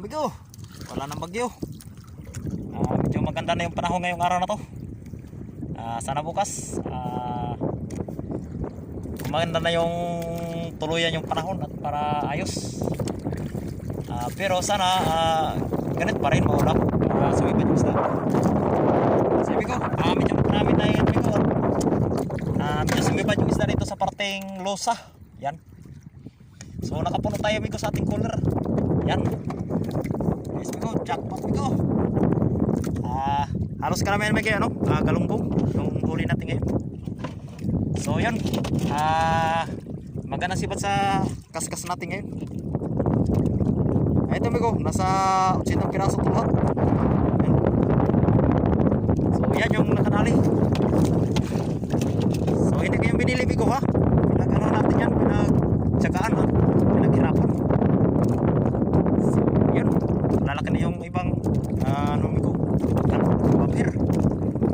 na bigo. Wala nang bagyo. Medyo maganda na yung panahon ngayong araw na to. Sana bukas maganda na yung tuluyan yung panahon at para ayos. Pero sana ganit pa rin maulap. Sumipad yung isda. Sabi ko, medyo namin na yan bigo. Medyo sumipad yung isda dito sa parteng losa. Yan. So nakapuno tayo bigo sa ating cooler. Yan. Yes bigo, jackpot bigo. Halos karamihan may kayo galunggong yung huli natin ngayon. So yun, magana sibat sa kaskas natin ngayon. Ito bigo, nasa 80 piraso ito lahat. So yan yung nakadali. So hindi kayong binili bigo ha. Pinag-ano natin yan, pinag-tsagaan ha, pinaghirapan. So yun, lalaki na yung ibang bigo, babir,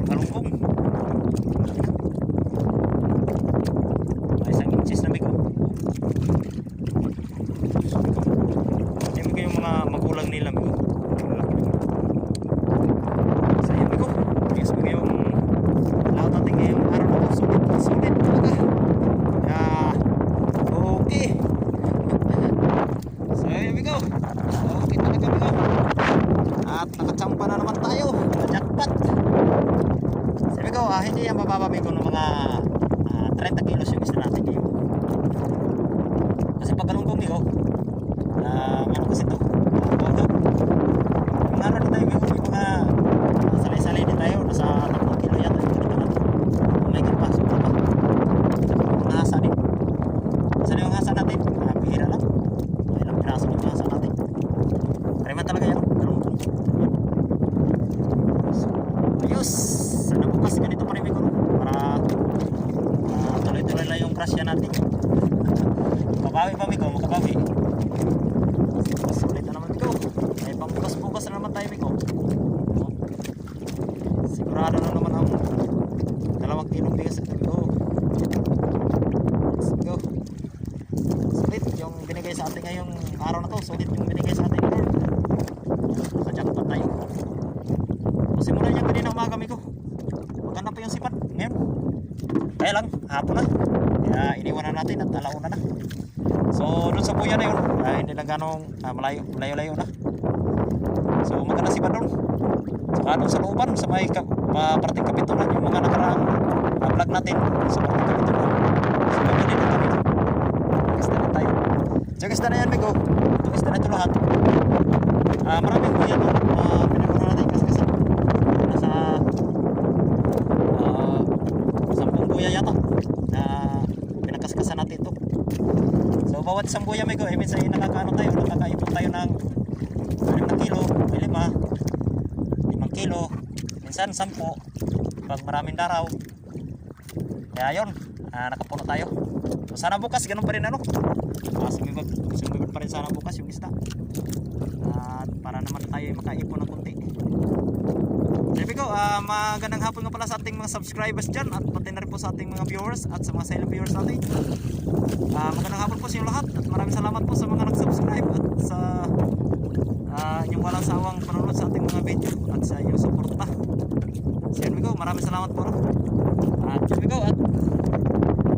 galunggong. May isang inches na bigo. Yan bigo yung mga magulang nila bigo. So yan bigo, yes bigo yung lahat natin ngayong araw na ito. Sulit talaga. Okay. So yan bigo, okay talaga bigo. At nakatsampa na naman tayo. Jackpot. Sabi ko, hindi yan mababa bigo ng mga 30 kilos yung isda natin ngayon. Kasi pag galunggong bigo, ano kasi ito, yung ano din tayo bigo, yung mga salay-salay din tayo, nasa 3 kilo yata yung ganito natin. May pa, sobra pa. Yung hasa din. Kasi yung hasa natin, bihira lang. Ilang piraso yung hasa natin. Kariman talaga yan, galunggong. So, ayos. Sana bukas ganito pa rin bigo, para tuloy-tuloy lang yung grasya natin. Makabawi pa bigo, makabawi. Sulit na naman bigo. May pambukas-bukas na naman tayo bigo. Sigurado na naman ang 2 kilong bigas at bigo. Let's go. Sulit yung binigay sa atin ngayong araw na to. Sulit yung binigay sa atin Lord. Nakajakot tayo. Simulan niya kanina umaga bigo. Maganda pa yung sipat ngayon. Kaya lang, hapon na. Kaya iniwan na natin at alauna na. So doon sa buya na yun, hindi na ganong malayo-layo na. So maganda sipat doon. Saka doon sa looban, sa may parting kapitulan, yung mga nakaraang vlog natin sa parting kapitulan. So maganda din kami. Gasta na tayo. So gasta na yan bigo. Ito gasta na ito lahat. Maraming buya doon. Pinagano natin kasi nasa 10 buya yata na pinakaskasan natin ito. So bawat isang buya may go, minsan nakakaano tayo, nakakaipon tayo ng 5 kilo, 5 kilo, minsan 10 pag maraming daraw. Kaya yun, nakapuno tayo. So sana bukas ganun pa rin sumibag pa rin sana bukas yung isda. At para naman tayo makaipon ng konti. There we go. Magandang hapon nga pala sa ating mga subscribers dyan at pati na rin po sa ating mga viewers at sa mga silent viewers natin. Magandang hapon po sa inyo lahat at maraming salamat po sa mga nag-subscribe at sa inyong walang sawang panonood sa ating mga video at sa inyong suporta. So there we go. Maraming salamat po. At there we go.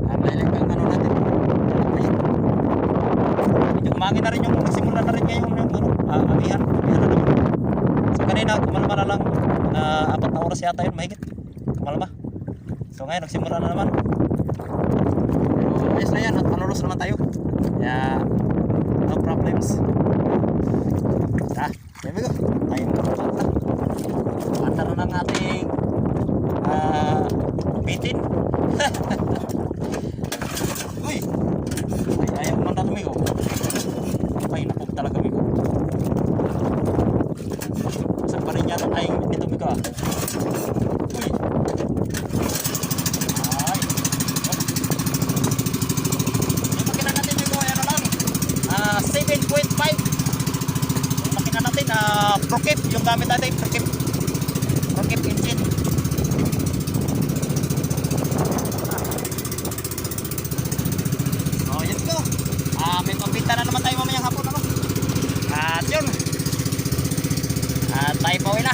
At mahilig ang ano natin. Medyo umangin na rin yung nagsimula na rin ngayon yung amihan na naman. So kanina kumalma na lang 4 na oras yata yun mahigit kumalma. So ngayon nagsimula na naman. Ayos na yan at malulos naman tayo. Kaya no problems. There we go. Tayo na ng ating bitin. Uy! Ayaw kumanda tumigo. Ay napog talaga migo. Saan pa rin yata tayo nito migo Uy! Ay! Yung makina natin migo ay ano lang 7.5. Yung makina natin Procap yung gamit natin Procap engine. So yun go. May pambinta na naman tayo mamayang hapon At yun, Tayo pauwi na.